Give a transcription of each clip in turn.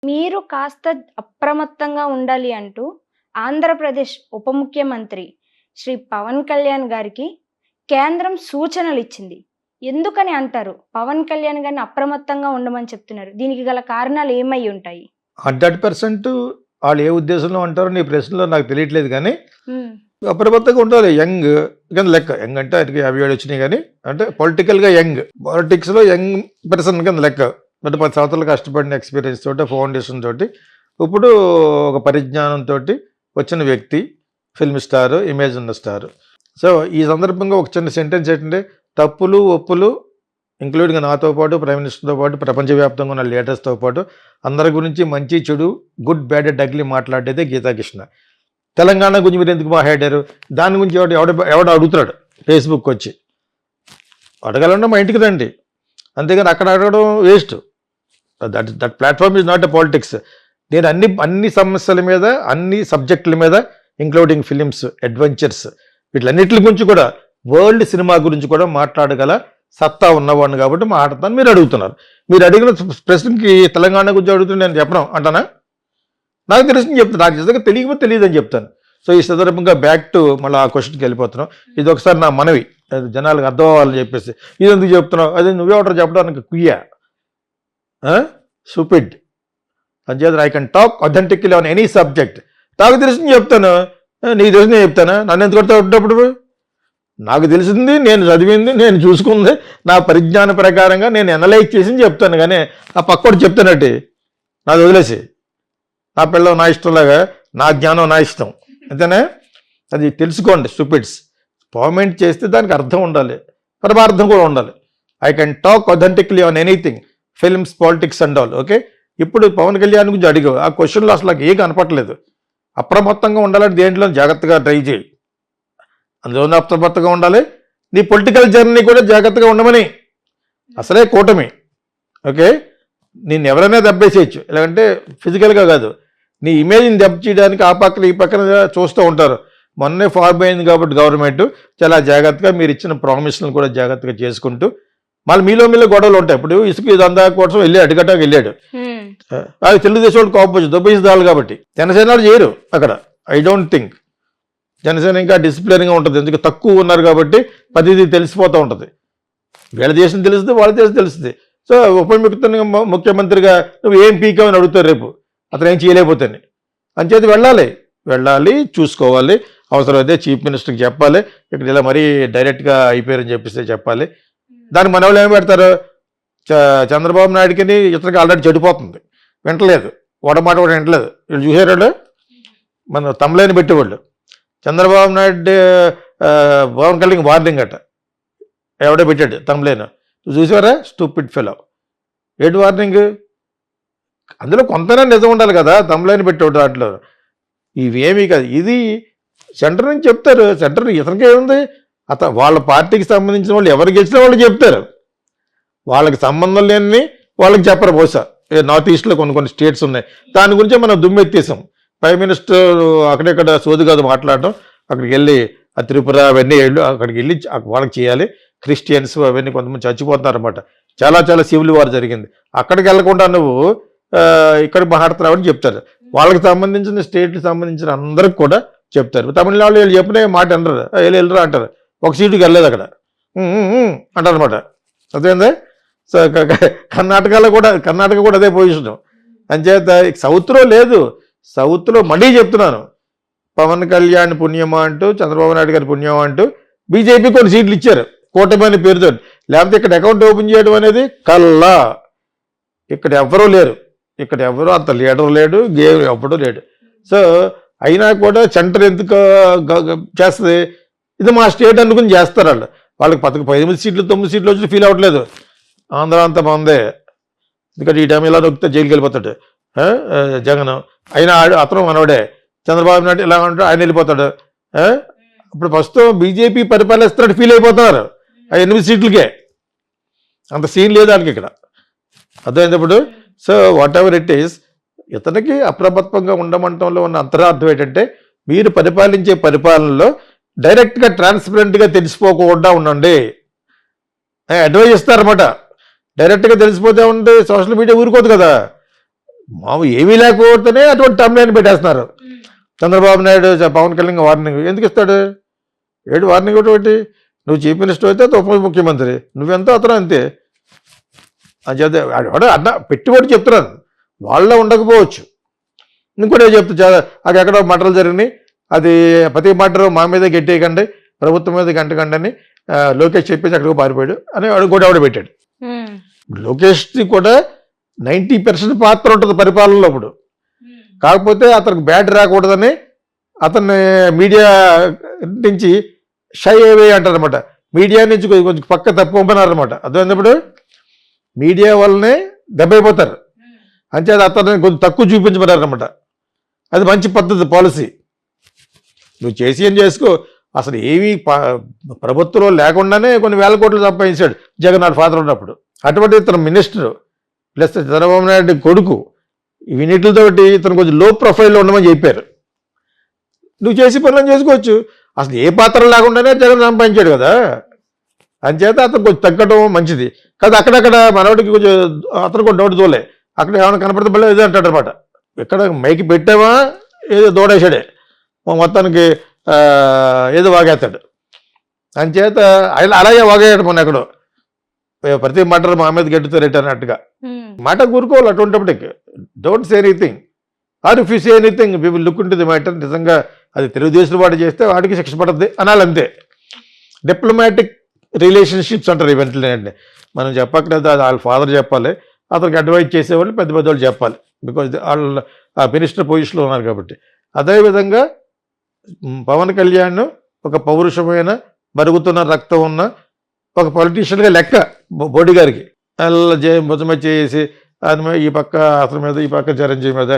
మీరు కాస్త అప్రమత్తంగా ఉండాలి అంటూ ఆంధ్రప్రదేశ్ ఉప ముఖ్యమంత్రి శ్రీ పవన్ కళ్యాణ్ గారికి కేంద్రం సూచనలిచ్చింది. ఎందుకని అంటారు? పవన్ కళ్యాణ్ గారిని అప్రమత్తంగా ఉండమని చెప్తున్నారు. దీనికి గల కారణాలు ఏమై ఉంటాయి? 100% వాళ్ళు ఏ ఉద్దేశంలో అంటారో నీ ప్రశ్నలో నాకు తెలియట్లేదు కానీ హ్మ్. అప్రమత్తంగా ఉండాలి. యంగ్ కింద లెక్క. యంగ్ అంటే ఆయనకి 57 వచ్చినాయి కానీ అంటే పొలిటికల్గా యంగ్, పాలిటిక్స్లో యంగ్ పర్సన్ కింద లెక్క. అంటే 10 సంవత్సరాలు కష్టపడిన ఎక్స్పీరియన్స్ తోటి, ఫౌండేషన్ తోటి, ఇప్పుడు ఒక పరిజ్ఞానంతో వచ్చిన వ్యక్తి, ఫిల్మ్ స్టార్, ఇమేజ్ ఉన్న స్టార్. సో ఈ సందర్భంగా ఒక చిన్న సెంటెన్స్ ఏంటంటే, తప్పులు ఒప్పులు ఇంక్లూడింగ్ నాతో పాటు, ప్రైమ్ మినిస్టర్తో పాటు, ప్రపంచవ్యాప్తంగా ఉన్న లీడర్స్తో పాటు అందరి గురించి మంచి చెడు, గుడ్ బ్యాడ్ డగ్లీ మాట్లాడేదే గీతాకృష్ణ. తెలంగాణ గురించి మీరు ఎందుకు మాట్లాడారు? దాని గురించి ఎవడ అడుగుతున్నాడు ఫేస్బుక్ వచ్చి. అడగాలన్నా మా ఇంటికి రండి, అంతేగాని అక్కడ అడగడం waste. That platform is not a politics. నేను అన్ని సమస్యల మీద, అన్ని సబ్జెక్టుల మీద, ఇంక్లూడింగ్ ఫిలిమ్స్, అడ్వెంచర్స్, వీటిలన్నిటి గురించి కూడా, వరల్డ్ సినిమా గురించి కూడా మాట్లాడగల సత్తా ఉన్నవాడిని కాబట్టి మాట్లాడతాను. మీరు అడుగుతున్నారు. మీరు అడిగిన ప్రశ్నకి తెలంగాణ గురించి అడుగుతున్నా నేను చెప్పను అంటానా? నాకు తెలిసింది చెప్తాను. నాకు నిజంగా తెలియకపోతే తెలియదు అని చెప్తాను. సో ఈ సందర్భంగా బ్యాక్ టు మళ్ళీ ఆ క్వశ్చన్కి వెళ్ళిపోతున్నాం. ఇది ఒకసారి నా మనవి, జనాలకు అర్థం అవ్వాలని చెప్పేసి. ఇది ఎందుకు చెప్తున్నావు? అదే నువ్వెవటో చెప్పడానికి కుయ్యా, స్టూపిడ్. అంచేత I can talk authentically on any subject. నాకు తెలిసింది చెప్తాను, నీకు తెలిసింది చెప్తానా? నన్ను ఎందుకు కొడతా ఉన్నప్పుడు? నాకు తెలిసింది, నేను చదివింది, నేను చూసుకుంది, నా పరిజ్ఞాన ప్రకారంగా నేను అనలైజ్ చేసింది చెప్తాను. కానీ ఆ పక్కోడు చెప్తానట్టు నాది వదిలేసి, నా పిల్లలు నా ఇష్టంలాగా, నా జ్ఞానం నా ఇష్టం, అంతేనా? అది తెలుసుకోండి స్టూపిడ్స్. కామెంట్ చేస్తే దానికి అర్థం ఉండాలి, పరమార్థం కూడా ఉండాలి. I can talk authentically on anything, films, politics and all. Okay, ఇప్పుడు పవన్ కళ్యాణ్ గురించి అడిగావు, ఆ క్వశ్చన్లో అసలు నాకు ఏం కనపట్లేదు. అప్రమత్తంగా ఉండాలంటే దేంట్లో జాగ్రత్తగా ట్రై చేయి, అందులో అప్రమత్తంగా ఉండాలి. నీ పొలిటికల్ జర్నీ కూడా జాగ్రత్తగా ఉండమని. అసలే కూటమి, ఓకే, నేను ఎవరైనా దెబ్బేసేయచ్చు, లేదంటే ఫిజికల్గా కాదు, నీ ఇమేజ్ని దెబ్బ చేయడానికి ఆ పక్కన ఈ పక్కన చూస్తూ ఉంటారు. మొన్నే ఫార్మ్ అయింది కాబట్టి గవర్నమెంట్ చాలా జాగ్రత్తగా మీరు ఇచ్చిన ప్రామిస్లను కూడా జాగ్రత్తగా చేసుకుంటూ, మళ్ళీ మీలో గొడవలు ఉంటాయి. ఇప్పుడు ఇసుక ఇదంతా కోసం అడ్డుకట్టకు వెళ్ళాడు, అది తెలుగుదేశం వాళ్ళు కాకపోవచ్చు, దొబ్బేసిదాలు కాబట్టి. జనసేన చేయరు అక్కడ. ఐ డోంట్ థింక్ జనసేన ఇంకా డిసిప్లిన్గా ఉంటుంది, ఎందుకు తక్కువ ఉన్నారు కాబట్టి ప్రతిదీ తెలిసిపోతూ ఉంటుంది. వీళ్ళ దేశం తెలుస్తుంది, వాళ్ళ దేశం తెలుస్తుంది. సో ముఖ్యమంత్రిగా నువ్వు ఏం పీకావని అడుగుతారు రేపు, అతను ఏం చేయలేకపోతాను. అంచేది వెళ్ళాలి, చూసుకోవాలి. అవసరమైతే చీఫ్ మినిస్టర్కి చెప్పాలి, ఇక్కడ ఇలా మరీ డైరెక్ట్గా అయిపోయారని చెప్పేసి చెప్పాలి. దానికి మన వాళ్ళు ఏమి పెడతారు? చంద్రబాబు నాయుడికి ఇతనికి ఆల్రెడీ చెడిపోతుంది, వింటలేదు, వాడమాట కూడా వింటలేదు. వీళ్ళు చూసారు, మన తమ్ములేని పెట్టేవాళ్ళు. చంద్రబాబు నాయుడు పవన్ కళ్యాణ్ వార్నింగ్ అట ఎవడో పెట్టాడు తమ్ములేను, చూసారా? Stupid fellow. ఏంటి వార్నింగ్? అందులో కొంతనే నిజం ఉండాలి కదా, తమ్ములేని పెట్టాడు దాంట్లో. ఇవేమీ కాదు, ఇది సెంటర్ నుంచి చెప్తారు. సెంటర్ ఇతనికి ఏముంది? వాళ్ళ పార్టీకి సంబంధించిన వాళ్ళు ఎవరు గెలిచినా వాళ్ళు చెప్తారు, వాళ్ళకి సంబంధం లేని వాళ్ళకి చెప్పరు. బహుశా నార్త్ ఈస్ట్లో కొన్ని స్టేట్స్ ఉన్నాయి, దాని గురించే మనం దుమ్మెత్తేసాం. ప్రైమ్ మినిస్టర్ అక్కడెక్కడ సోది కాదు మాట్లాడడం, అక్కడికి వెళ్ళి ఆ త్రిపుర అవన్నీ అక్కడికి వెళ్ళి వాళ్ళకి చేయాలి. క్రిస్టియన్స్ అవన్నీ కొంతమంది చచ్చిపోతున్నారు అనమాట. చాలా సివిల్ వార్ జరిగింది. అక్కడికి వెళ్ళకుండా నువ్వు ఇక్కడ మాట్లాడుతున్నావని చెప్తారు. వాళ్ళకి సంబంధించిన స్టేట్కి సంబంధించిన అందరికి కూడా చెప్తారు. తమిళనాడు వీళ్ళు చెప్పిన మాట అంటారు, వెళ్ళరా అంటారు. ఒక సీటుకి వెళ్ళలేదు అక్కడ అంటారు అనమాట. అదేందా? సో కర్ణాటక కూడా అదే పొజిషన్. అంచేత సౌత్లో లేదు. సౌత్లో మళ్ళీ చెప్తున్నాను, పవన్ కళ్యాణ్ పుణ్యమా అంటూ, చంద్రబాబు నాయుడు గారి పుణ్యమా అంటూ బీజేపీ కొన్ని సీట్లు ఇచ్చారు కూటమి అనే పేరుతో. లేకపోతే ఇక్కడ అకౌంట్ ఓపెన్ చేయడం అనేది కల్లా. ఇక్కడ ఎవ్వరూ లేరు, ఇక్కడ ఎవరూ అంత లీడర్ లేడు, గేమ్ ఎవ్వడూ లేడు. సో అయినా కూడా సెంటర్ ఎందుకు చేస్తుంది? ఇది మా స్టేట్ అనుకుని చేస్తారు వాళ్ళు. వాళ్ళకి 18 సీట్లు 9 సీట్లు వచ్చి ఫీల్ అవ్వట్లేదు. ఆంధ్ర అంతా బాగుందే, ఎందుకంటే ఈ టైం ఇలా నొక్కితే జైలుకి వెళ్ళిపోతాడు జగన్. అయినా అతను మనవాడే. చంద్రబాబు నాయుడు ఇలా ఉంటాడు, ఆయన వెళ్ళిపోతాడు. ఇప్పుడు ప్రస్తుతం బీజేపీ పరిపాలిస్తున్నట్టు ఫీల్ అయిపోతున్నారు ఆ 8 సీట్లకే. అంత సీన్ లేదు వాళ్ళకి ఇక్కడ, అర్థమైనప్పుడు. So whatever it is, ఇతనికి అప్రమత్తంగా ఉండమంటంలో ఉన్న అంతరార్థం ఏంటంటే, మీరు పరిపాలించే పరిపాలనలో డైరెక్ట్గా ట్రాన్స్పరెంట్గా తెలిసిపోకుండా ఉండండి. అడ్వైజ్ ఇస్తారన్నమాట. డైరెక్ట్గా తెలిసిపోతే ఉంటే సోషల్ మీడియా ఊరుకోదు కదా. మామూలు ఏమీ లేకపోతేనే అటువంటి టర్మ్లైన్ పెట్టేస్తున్నారు. చంద్రబాబు నాయుడు పవన్ కళ్యాణ్ వార్నింగ్ ఎందుకు ఇస్తాడు? ఏడు వార్నింగ్ ఒకటి, నువ్వు చీఫ్ మినిస్టర్ అయితే ఉప ముఖ్యమంత్రి, నువ్వెంతో అతను అంతే అని చెప్తే అన్న పెట్టుబడి చెప్తున్నాను. వాళ్ళ ఉండకపోవచ్చు. ఇంకోటి చెప్తా, అది ఎక్కడో మటలు జరిగినాయి, అది ప్రతి మటరు మా మీద గట్టేయకండి, ప్రభుత్వం మీద గంటకండి అని లోకేష్ చెప్పేసి అక్కడికి పారిపోయాడు అని కూడా ఆవిడ పెట్టాడు. లోకేష్కి కూడా 90% పాత్ర ఉంటుంది పరిపాలనలో. ఇప్పుడు కాకపోతే అతనికి బ్యాడ్ రాకూడదని అతన్ని మీడియా నుంచి షై అవే అంటారనమాట. మీడియా నుంచి కొంచెం పక్క తప్పుకున్నారనమాట. అర్థమైనప్పుడు మీడియా వల్లనే దెబ్బైపోతారు. అంచేత అతన్ని కొంచెం తక్కువ చూపించమన్నారనమాట. అది మంచి పద్ధతి, పాలసీ. నువ్వు చేసి ఏం చేసుకో. అసలు ఏమీ ప్రభుత్వంలో లేకుండానే కొన్ని వేల కోట్లు సంపాదించాడు జగన్ నాడు ఫాదర్ ఉన్నప్పుడు. అటువంటి ఇతను మినిస్టర్ ప్లస్ చంద్రబాబు నాయుడు కొడుకు, వీటితోటి ఇతను కొంచెం లో ప్రొఫైల్లో ఉండమని చెప్పారు. నువ్వు చేసి పనులను చేసుకోవచ్చు. అసలు ఏ పాత్ర లేకుండానే జగన్ సంపాదించాడు కదా. అంచేత అతను కొంచెం తగ్గడం మంచిది కదా. అక్కడక్కడ మనోడికి కొంచెం అతను కూడా డౌట్ తోలే, అక్కడ ఏమైనా కనపడితే మళ్ళీ ఏదో అంటాడు అనమాట. ఎక్కడ మైకి పెట్టావా ఏదో దూడేశాడే, మొత్తానికి ఏదో వాగేస్తాడు. అంచేత అలాగే వాగేయడం మొన్న ఎక్కడో ప్రతి మాటలు మా మీద గెట్టుతారేట అన్నట్టుగా మాట కూరుకోవాలి. అటువంటిప్పటికి don't say anything or if you say anything people look into the matter. నిజంగా అది తెలుగుదేశం వాడు చేస్తే వాడికి శిక్ష పడుతుంది అనాలంతే. డిప్లొమాటిక్ రిలేషన్షిప్స్ అంటారు ఈవెంట్లే అండి. మనం చెప్పక్కర్లేదు, అది వాళ్ళ ఫాదర్ చెప్పాలి, అతనికి అడ్వైజ్ చేసేవాళ్ళు పెద్ద పెద్ద వాళ్ళు చెప్పాలి. బికాజ్ వాళ్ళు ఆ మినిస్టర్ పొజిషన్లో ఉన్నారు కాబట్టి. అదేవిధంగా పవన్ కళ్యాణ్ ఒక పౌరుషమైన మరుగుతున్న రక్తం ఉన్న ఒక పొలిటీషియన్గా లెక్క. బోడీ గారికి అలా భుజమ చేసి ఆయన ఈ పక్క అతని మీద, ఈ పక్క చిరంజీవి మీద,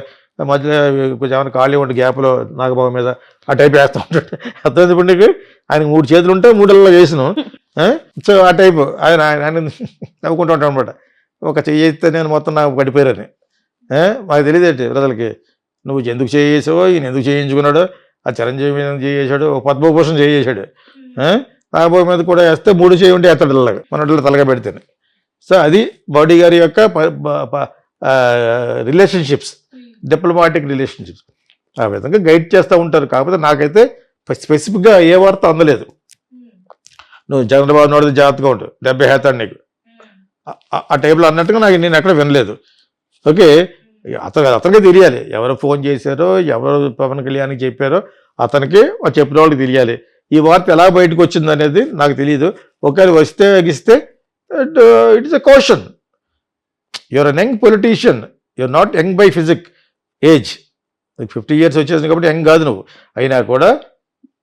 మధ్యలో కొంచెం ఏమైనా ఖాళీ ఉంటే గ్యాప్లో నాగబాబు మీద ఆ టైప్ వేస్తూ ఉంటాడు. అర్థమైంది పండుగ. ఆయనకు 3 చేతులు ఉంటే 3 చేసినాం. సో ఆ టైపు ఆయన ఆయన నవ్వుకుంటూ ఉంటాడు అనమాట. ఒక చేయిస్తే నేను మొత్తం నాకు పడిపోయారని. మాకు తెలియదేంటి ప్రజలకి, నువ్వు ఎందుకు చేసావో, ఈయన ఎందుకు చేయించుకున్నాడో, ఆ చిరంజీవి మీద చేసాడు, పద్మభూషణ్ చేసాడు, నాగబాబు మీద కూడా వేస్తే 3 చేయండి ఎత్తడు ఇలాగా మన తలగా పెడితేనే. సో అది బాడీ గారి యొక్క రిలేషన్షిప్స్, డిప్లొమాటిక్ రిలేషన్షిప్స్. ఆ విధంగా గైడ్ చేస్తూ ఉంటారు. కాకపోతే నాకైతే స్పెసిఫిక్గా ఏ వార్త అందలేదు. నువ్వు చంద్రబాబు నాయుడు జాగ్రత్తగా ఉంటు, 70 హేతాడు నీకు ఆ టైప్లో అన్నట్టుగా నేను ఎక్కడ వినలేదు. ఓకే, అతనికి తెలియాలి ఎవరు ఫోన్ చేశారో, ఎవరు పవన్ కళ్యాణ్కి చెప్పారో అతనికి చెప్పిన వాళ్ళకి తెలియాలి. ఈ వార్త ఎలా బయటకు వచ్చింది అనేది నాకు తెలియదు. ఒకవేళ వస్తే ఎగిస్తే it is a question. You're an young politician, you're not young by physique age. 50 years వచ్చేసింది కాబట్టి యంగ్ కాదు నువ్వు. అయినా కూడా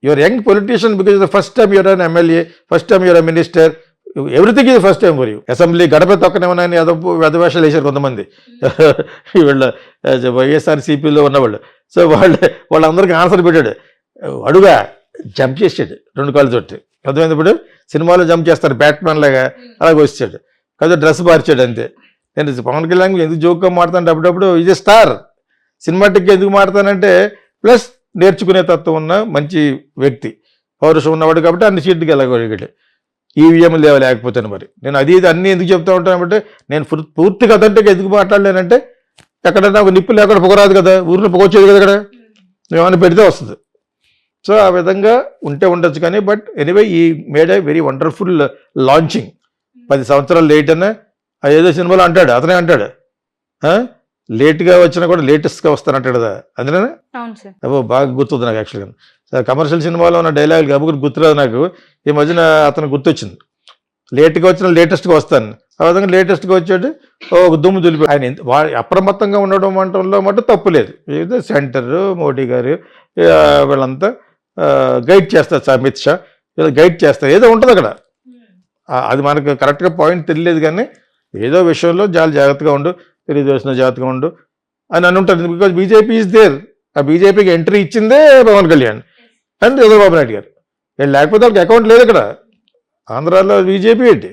you're young politician because the first time you're an MLA, first time you're a minister, everything ఇది first time for you. Assembly గడప తొక్కనేమన్నా వెధవేషాలు వేశారు కొంతమంది వీళ్ళ వైఎస్ఆర్సీపీలో ఉన్నవాళ్ళు. సో వాళ్ళందరికీ ఆన్సర్ పెట్టాడు. అడుగా జంప్ చేసాడు 2 కాళ్ళు తోటి. అర్థమైంది. ఇప్పుడు సినిమాలో జంప్ చేస్తారు బ్యాట్మెన్ లాగా, అలాగే వచ్చాడు కదా, డ్రెస్ మార్చాడు అంతే. నేను పవన్ కళ్యాణ్ ఎందుకు జోక్గా మాడతానంటే అప్పుడప్పుడు ఇది స్టార్ సినిమాటిక్గా ఎందుకు మాడతానంటే ప్లస్ నేర్చుకునే తత్వం ఉన్న మంచి వ్యక్తి, పౌరుషం ఉన్నవాడు కాబట్టి అన్ని సీట్లకి వెళ్ళగలిగాడు. ఈవీఎం లేకపోతే మరి నేను అది అన్నీ ఎందుకు చెప్తా ఉంటానంటే, నేను పూర్తిగా అదంటే ఎందుకు మాట్లాడలేనంటే ఎక్కడన్నా ఒక నిప్పు లేకుండా పొగరాదు కదా, ఊరిలో పొగొచ్చేది కదా, ఇక్కడ ఏమైనా పెడితే వస్తుంది. సో ఆ విధంగా ఉండొచ్చు కానీ బట్ ఎనీవే ఈ made a very wonderful launching. 10 సంవత్సరాలు లేట్ అన్నా ఏదో సినిమాలో అంటాడు, అతనే అంటాడు లేట్గా వచ్చినా కూడా లేటెస్ట్గా వస్తానంటాడు కదా, అందుకనే అబ్బో బాగా గుర్తుంది నాకు. యాక్చువల్గా సార్ కమర్షియల్ సినిమాలో ఉన్న డైలాగులు గబుకుని గుర్తురాదు నాకు. ఈ మధ్యన అతను గుర్తొచ్చింది, లేట్గా వచ్చిన లేటెస్ట్గా వస్తాను. ఆ విధంగా లేటెస్ట్గా వచ్చాడు, ఒక దుమ్ము దులిపి. ఆయన అప్రమత్తంగా ఉండడం అంటంలో మటు తప్పు లేదు. ఏదో సెంటర్ మోడీ గారు వీళ్ళంతా గైడ్ చేస్తారు, అమిత్ షా గైడ్ చేస్తారు, ఏదో ఉంటుంది అక్కడ. అది మనకు కరెక్ట్గా పాయింట్ తెలియలేదు కానీ ఏదో విషయంలో చాలా జాగ్రత్తగా ఉండు, తెలుగుదేశంలో జాగ్రత్తగా ఉండు అని అని ఉంటుంది. Because BJP is there. ఆ బీజేపీకి ఎంట్రీ ఇచ్చిందే పవన్ కళ్యాణ్ అండ్ చంద్రబాబు నాయుడు గారు. లేకపోతే వాళ్ళకి అకౌంట్ లేదు ఇక్కడ. ఆంధ్రాలో బీజేపీ ఏంటి?